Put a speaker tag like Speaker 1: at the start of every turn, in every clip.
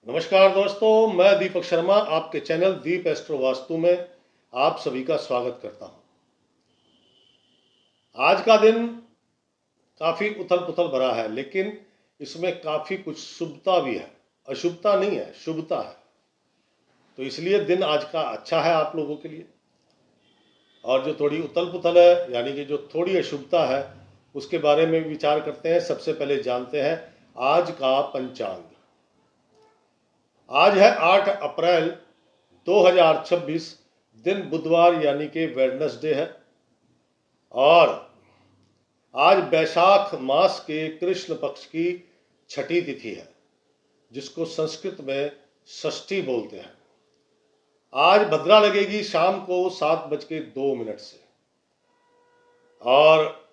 Speaker 1: नमस्कार दोस्तों, मैं दीपक शर्मा आपके चैनल दीप एस्ट्रो वास्तु में आप सभी का स्वागत करता हूं। आज का दिन काफ़ी उथल पुथल भरा है, लेकिन इसमें काफ़ी कुछ शुभता भी है। अशुभता नहीं है, शुभता है। तो इसलिए दिन आज का अच्छा है आप लोगों के लिए। और जो थोड़ी उथल पुथल है, यानी कि जो थोड़ी अशुभता है, उसके बारे में विचार करते हैं। सबसे पहले जानते हैं आज का पंचांग। आज है 8 अप्रैल 2026, दिन बुधवार यानी कि वेडनेसडे है। और आज बैसाख मास के कृष्ण पक्ष की छठी तिथि है, जिसको संस्कृत में षष्ठी बोलते हैं। आज भद्रा लगेगी शाम को 7:02 से। और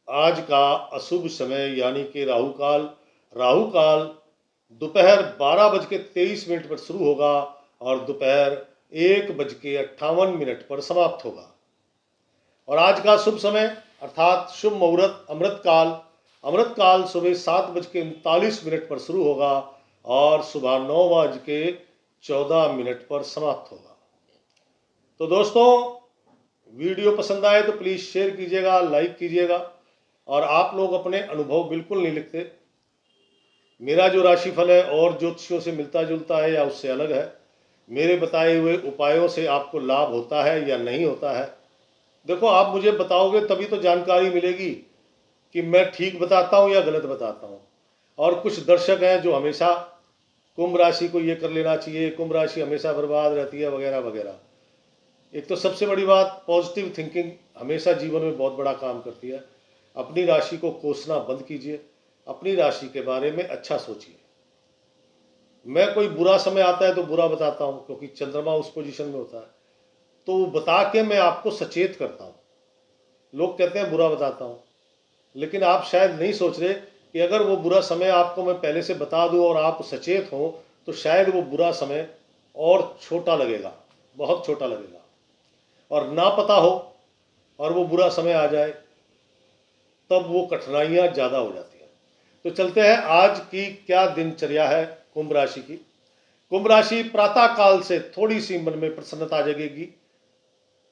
Speaker 1: आज का अशुभ समय यानी कि राहु काल दोपहर 12:23 पर शुरू होगा और दोपहर 1:58 पर समाप्त होगा। और आज का शुभ समय अर्थात शुभ मुहूर्त अमृत काल सुबह 7:39 पर शुरू होगा और सुबह 9:14 पर समाप्त होगा। तो दोस्तों, वीडियो पसंद आए तो प्लीज़ शेयर कीजिएगा, लाइक कीजिएगा। और आप लोग अपने अनुभव बिल्कुल नहीं लिखते। मेरा जो राशिफल है और ज्योतिषियों से मिलता जुलता है या उससे अलग है। मेरे बताए हुए उपायों से आपको लाभ होता है या नहीं होता है, देखो आप मुझे बताओगे तभी तो जानकारी मिलेगी कि मैं ठीक बताता हूँ या गलत बताता हूँ। और कुछ दर्शक हैं जो हमेशा कुंभ राशि को ये कर लेना चाहिए, कुंभ राशि हमेशा बर्बाद रहती है, वगैरह वगैरह। एक तो सबसे बड़ी बात, पॉजिटिव थिंकिंग हमेशा जीवन में बहुत बड़ा काम करती है। अपनी राशि को कोसना बंद कीजिए, अपनी राशि के बारे में अच्छा सोचिए। मैं कोई बुरा समय आता है तो बुरा बताता हूँ, क्योंकि चंद्रमा उस पोजीशन में होता है, तो बता के मैं आपको सचेत करता हूँ। लोग कहते हैं बुरा बताता हूँ, लेकिन आप शायद नहीं सोच रहे कि अगर वो बुरा समय आपको मैं पहले से बता दूँ और आप सचेत हो तो शायद वो बुरा समय और छोटा लगेगा, बहुत छोटा लगेगा। और ना पता हो और वो बुरा समय आ जाए तब वो कठिनाइयाँ ज़्यादा हो जाती हैं। तो चलते हैं आज की क्या दिनचर्या है कुंभ राशि की। कुंभ राशि प्रातः काल से थोड़ी सी मन में प्रसन्नता जगेगी।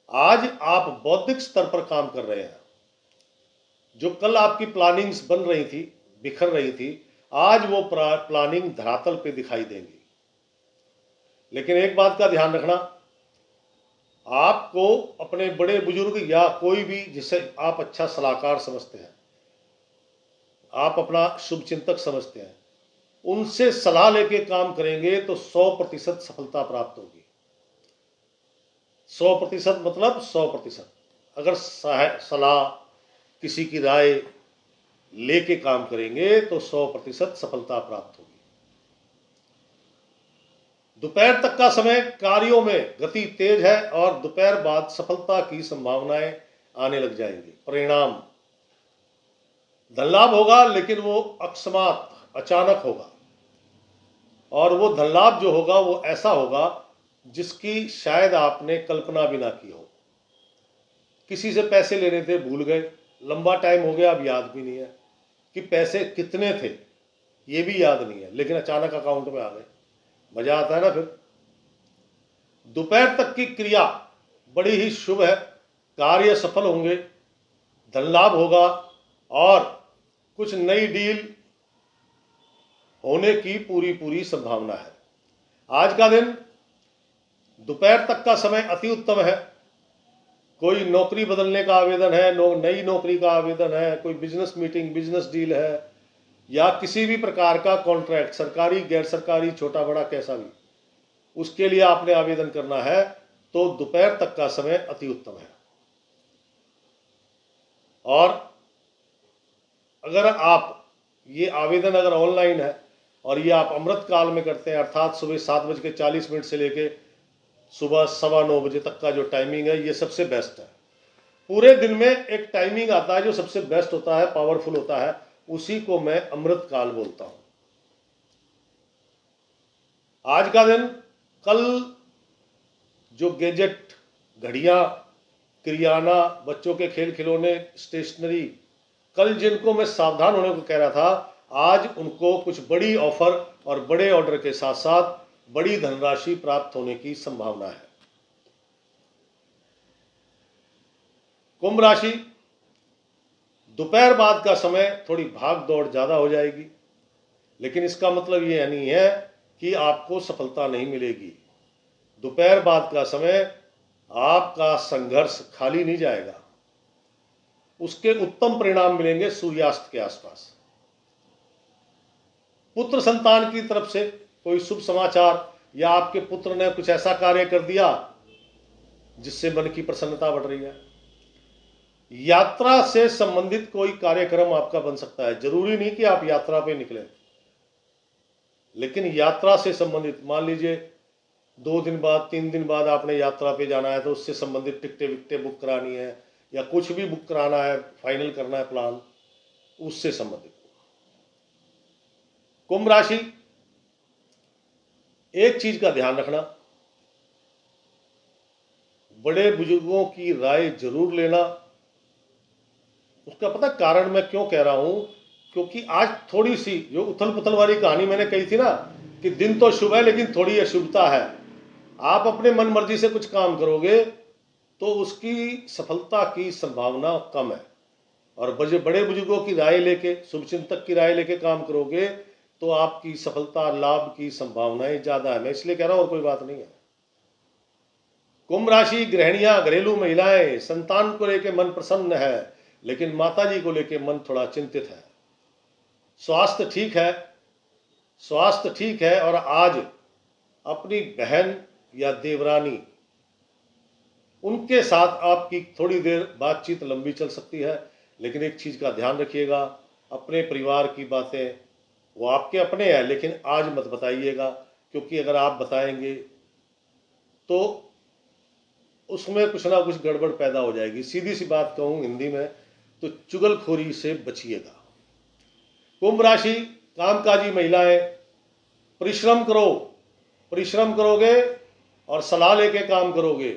Speaker 1: आज आप बौद्धिक स्तर पर काम कर रहे हैं। जो कल आपकी प्लानिंग्स बन रही थी, बिखर रही थी, आज वो प्लानिंग धरातल पे दिखाई देंगी। लेकिन एक बात का ध्यान रखना, आपको अपने बड़े बुजुर्ग या कोई भी जिसे आप अच्छा सलाहकार समझते हैं, आप अपना शुभ चिंतक समझते हैं, उनसे सलाह लेके काम करेंगे तो 100% सफलता प्राप्त होगी। 100% मतलब 100%। अगर सलाह, किसी की राय लेके काम करेंगे तो 100% सफलता प्राप्त होगी। दोपहर तक का समय कार्यों में गति तेज है और दोपहर बाद सफलता की संभावनाएं आने लग जाएंगी। परिणाम धन लाभ होगा, लेकिन वो अकस्मात अचानक होगा। और वो धन लाभ जो होगा वो ऐसा होगा जिसकी शायद आपने कल्पना भी ना की हो। किसी से पैसे लेने थे, भूल गए, लंबा टाइम हो गया, अब याद भी नहीं है कि पैसे कितने थे, ये भी याद नहीं है, लेकिन अचानक अकाउंट में आ गए। मजा आता है ना। फिर दोपहर तक की क्रिया बड़ी ही शुभ है, कार्य सफल होंगे, धन लाभ होगा और कुछ नई डील होने की पूरी संभावना है। आज का दिन दोपहर तक का समय अति उत्तम है। कोई नौकरी बदलने का आवेदन है, नई नौकरी का आवेदन है, कोई बिजनेस मीटिंग, बिजनेस डील है, या किसी भी प्रकार का कॉन्ट्रैक्ट, सरकारी गैर सरकारी छोटा बड़ा कैसा भी, उसके लिए आपने आवेदन करना है तो दोपहर तक का समय अति उत्तम है। और अगर आप ये आवेदन अगर ऑनलाइन है और ये आप अमृत काल में करते हैं, अर्थात सुबह 7:40 से लेके सुबह 9:15 तक का जो टाइमिंग है, ये सबसे बेस्ट है। पूरे दिन में एक टाइमिंग आता है जो सबसे बेस्ट होता है, पावरफुल होता है, उसी को मैं अमृत काल बोलता हूं। आज का दिन, कल जो गैजेट, घड़ियां, किरियाना, बच्चों के खेल खिलौने, स्टेशनरी, कल जिनको मैं सावधान होने को कह रहा था, आज उनको कुछ बड़ी ऑफर और बड़े ऑर्डर के साथ साथ बड़ी धनराशि प्राप्त होने की संभावना है। कुंभ राशि, दोपहर बाद का समय थोड़ी भाग दौड़ ज़्यादा हो जाएगी, लेकिन इसका मतलब ये नहीं है कि आपको सफलता नहीं मिलेगी। दोपहर बाद का समय आपका संघर्ष खाली नहीं जाएगा, उसके उत्तम परिणाम मिलेंगे सूर्यास्त के आसपास। पुत्र संतान की तरफ से कोई शुभ समाचार या आपके पुत्र ने कुछ ऐसा कार्य कर दिया जिससे मन की प्रसन्नता बढ़ रही है। यात्रा से संबंधित कोई कार्यक्रम आपका बन सकता है। जरूरी नहीं कि आप यात्रा पे निकले, लेकिन यात्रा से संबंधित, मान लीजिए 2 दिन बाद 3 दिन बाद आपने यात्रा पे जाना है, तो उससे संबंधित टिकटें विकटें बुक करानी है या कुछ भी बुक कराना है, फाइनल करना है प्लान, उससे संबंधित। कुंभ राशि, एक चीज का ध्यान रखना, बड़े बुजुर्गों की राय जरूर लेना। उसका पता कारण मैं क्यों कह रहा हूं, क्योंकि आज थोड़ी सी जो उथल पुथल वाली कहानी मैंने कही थी ना, कि दिन तो शुभ है लेकिन थोड़ी अशुभता है। आप अपने मन मर्जी से कुछ काम करोगे तो उसकी सफलता की संभावना कम है, और बड़े बुजुर्गों की राय लेके, शुभचिंतक की राय लेके काम करोगे तो आपकी सफलता लाभ की संभावनाएं ज्यादा है। मैं इसलिए कह रहा हूं, और कोई बात नहीं है। कुंभ राशि, गृहिणियां, घरेलू महिलाएं, संतान को लेकर मन प्रसन्न है, लेकिन माताजी को लेकर मन थोड़ा चिंतित है। स्वास्थ्य ठीक है, स्वास्थ्य ठीक है, और आज अपनी बहन या देवरानी, उनके साथ आपकी थोड़ी देर बातचीत लंबी चल सकती है, लेकिन एक चीज का ध्यान रखिएगा, अपने परिवार की बातें वो आपके अपने हैं, लेकिन आज मत बताइएगा, क्योंकि अगर आप बताएंगे तो उसमें कुछ ना कुछ गड़बड़ पैदा हो जाएगी। सीधी सी बात कहूं हिंदी में तो चुगलखोरी से बचिएगा। कुंभ राशि, कामकाजी महिलाएं, परिश्रम करो, परिश्रम करोगे और सलाह लेके काम करोगे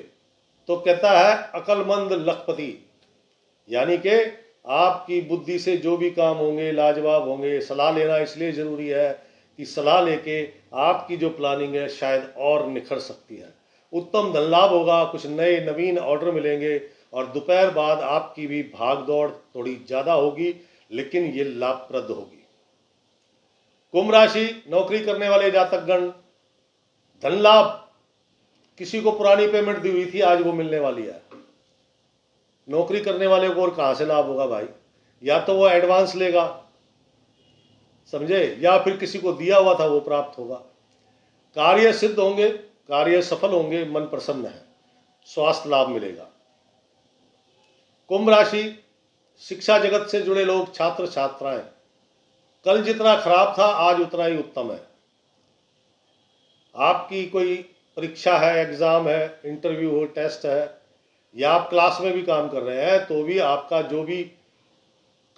Speaker 1: तो कहता है अकलमंद लखपति, यानी कि आपकी बुद्धि से जो भी काम होंगे लाजवाब होंगे। सलाह लेना इसलिए जरूरी है कि सलाह लेके आपकी जो प्लानिंग है शायद और निखर सकती है। उत्तम धन लाभ होगा, कुछ नए नवीन ऑर्डर मिलेंगे, और दोपहर बाद आपकी भी भाग दौड़ थोड़ी ज्यादा होगी, लेकिन ये लाभप्रद होगी। कुंभ राशि, नौकरी करने वाले जातकगण, धन लाभ, किसी को पुरानी पेमेंट दी हुई थी आज वो मिलने वाली है। नौकरी करने वाले को और कहां से लाभ होगा भाई, या तो वो एडवांस लेगा, समझे, या फिर किसी को दिया हुआ था वो प्राप्त होगा। कार्य सिद्ध होंगे, कार्य सफल होंगे, मन प्रसन्न है, स्वास्थ्य लाभ मिलेगा। कुंभ राशि, शिक्षा जगत से जुड़े लोग, छात्र छात्राएं, कल जितना खराब था आज उतना ही उत्तम है। आपकी कोई परीक्षा है, एग्जाम है, इंटरव्यू हो, टेस्ट है, या आप क्लास में भी काम कर रहे हैं, तो भी आपका जो भी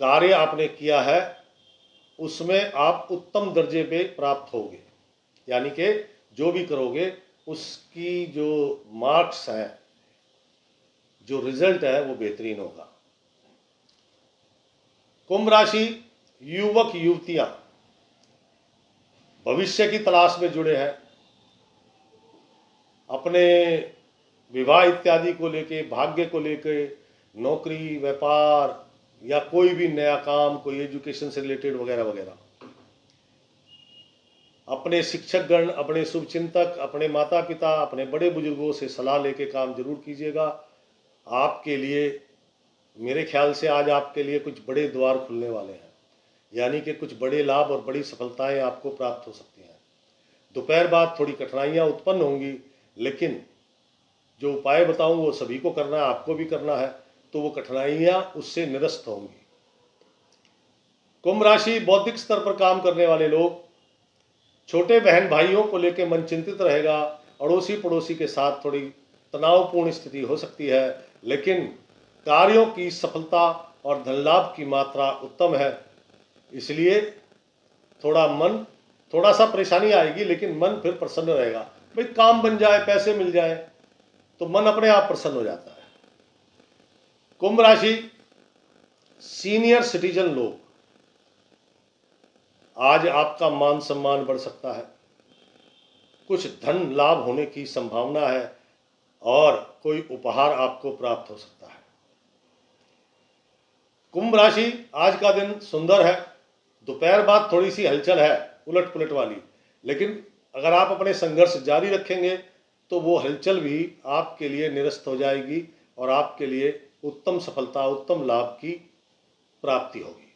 Speaker 1: कार्य आपने किया है उसमें आप उत्तम दर्जे पे प्राप्त होगे, यानी कि जो भी करोगे उसकी जो मार्क्स हैं, जो रिजल्ट है वो बेहतरीन होगा। कुंभ राशि, युवक युवतियां भविष्य की तलाश में जुड़े हैं, अपने विवाह इत्यादि को लेके, भाग्य को लेके, नौकरी, व्यापार या कोई भी नया काम, कोई एजुकेशन से रिलेटेड वगैरह वगैरह। अपने शिक्षकगण, अपने शुभचिंतक, अपने माता पिता, अपने बड़े बुजुर्गों से सलाह लेके काम जरूर कीजिएगा। आपके लिए, मेरे ख्याल से आज आपके लिए कुछ बड़े द्वार खुलने वाले हैं, यानी कि कुछ बड़े लाभ और बड़ी सफलताएं आपको प्राप्त हो सकती हैं। दोपहर बाद थोड़ी कठिनाइयां उत्पन्न होंगी, लेकिन जो उपाय बताऊं वो सभी को करना है, आपको भी करना है, तो वो कठिनाइयां उससे निरस्त होंगी। कुंभ राशि, बौद्धिक स्तर पर काम करने वाले लोग, छोटे बहन भाइयों को लेकर मन चिंतित रहेगा, अड़ोसी पड़ोसी के साथ थोड़ी तनावपूर्ण स्थिति हो सकती है, लेकिन कार्यों की सफलता और धन लाभ की मात्रा उत्तम है, इसलिए थोड़ा सा परेशानी आएगी, लेकिन मन फिर प्रसन्न रहेगा। भाई काम बन जाए, पैसे मिल जाए तो मन अपने आप प्रसन्न हो जाता है। कुंभ राशि, सीनियर सिटीजन लोग, आज आपका मान सम्मान बढ़ सकता है, कुछ धन लाभ होने की संभावना है और कोई उपहार आपको प्राप्त हो सकता है। कुंभ राशि, आज का दिन सुंदर है। दोपहर बाद थोड़ी सी हलचल है, उलट पुलट वाली, लेकिन अगर आप अपने संघर्ष जारी रखेंगे तो वो हलचल भी आपके लिए निरस्त हो जाएगी और आपके लिए उत्तम सफलता, उत्तम लाभ की प्राप्ति होगी।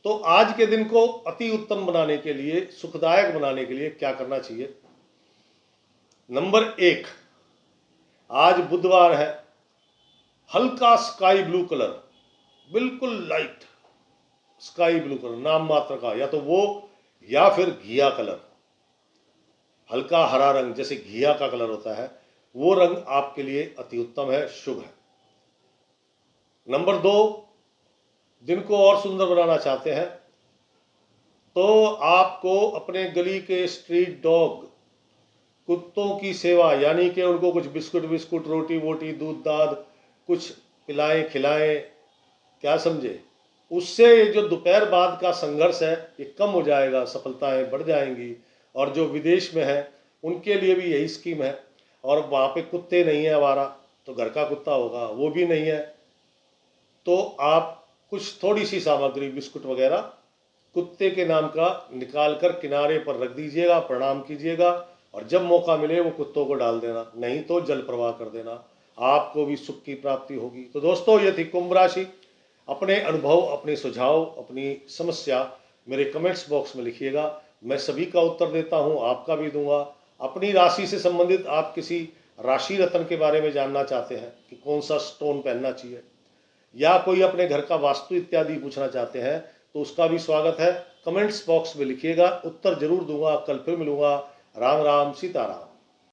Speaker 1: तो आज के दिन को अति उत्तम बनाने के लिए, सुखदायक बनाने के लिए क्या करना चाहिए? नंबर 1, आज बुधवार है, हल्का स्काई ब्लू कलर, बिल्कुल लाइट स्काई ब्लू कलर, नाम मात्र का, या तो वो या फिर घिया कलर, हल्का हरा रंग जैसे घिया का कलर होता है, वो रंग आपके लिए अति उत्तम है, शुभ है। नंबर 2, दिन को और सुंदर बनाना चाहते हैं तो आपको अपने गली के स्ट्रीट डॉग कुत्तों की सेवा, यानी कि उनको कुछ बिस्कुट, रोटी वोटी, दूध दाद कुछ पिलाएं खिलाएं, क्या समझे, उससे ये जो दोपहर बाद का संघर्ष है ये कम हो जाएगा, सफलताएं बढ़ जाएंगी। और जो विदेश में है उनके लिए भी यही स्कीम है। और वहाँ पे कुत्ते नहीं है आवारा, तो घर का कुत्ता होगा, वो भी नहीं है, तो आप कुछ थोड़ी सी सामग्री, बिस्कुट वगैरह कुत्ते के नाम का निकाल कर किनारे पर रख दीजिएगा, प्रणाम कीजिएगा, और जब मौका मिले वो कुत्तों को डाल देना, नहीं तो जल प्रवाह कर देना, आपको भी सुख की प्राप्ति होगी। तो दोस्तों, ये थी कुंभ राशि। अपने अनुभव, अपने सुझाव, अपनी समस्या मेरे कमेंट्स बॉक्स में लिखिएगा, मैं सभी का उत्तर देता हूँ, आपका भी दूंगा। अपनी राशि से संबंधित आप किसी राशि रत्न के बारे में जानना चाहते हैं कि कौन सा स्टोन पहनना चाहिए, या कोई अपने घर का वास्तु इत्यादि पूछना चाहते हैं, तो उसका भी स्वागत है। कमेंट्स बॉक्स में लिखिएगा, उत्तर जरूर दूंगा। कल फिर मिलूंगा। राम राम, सीताराम।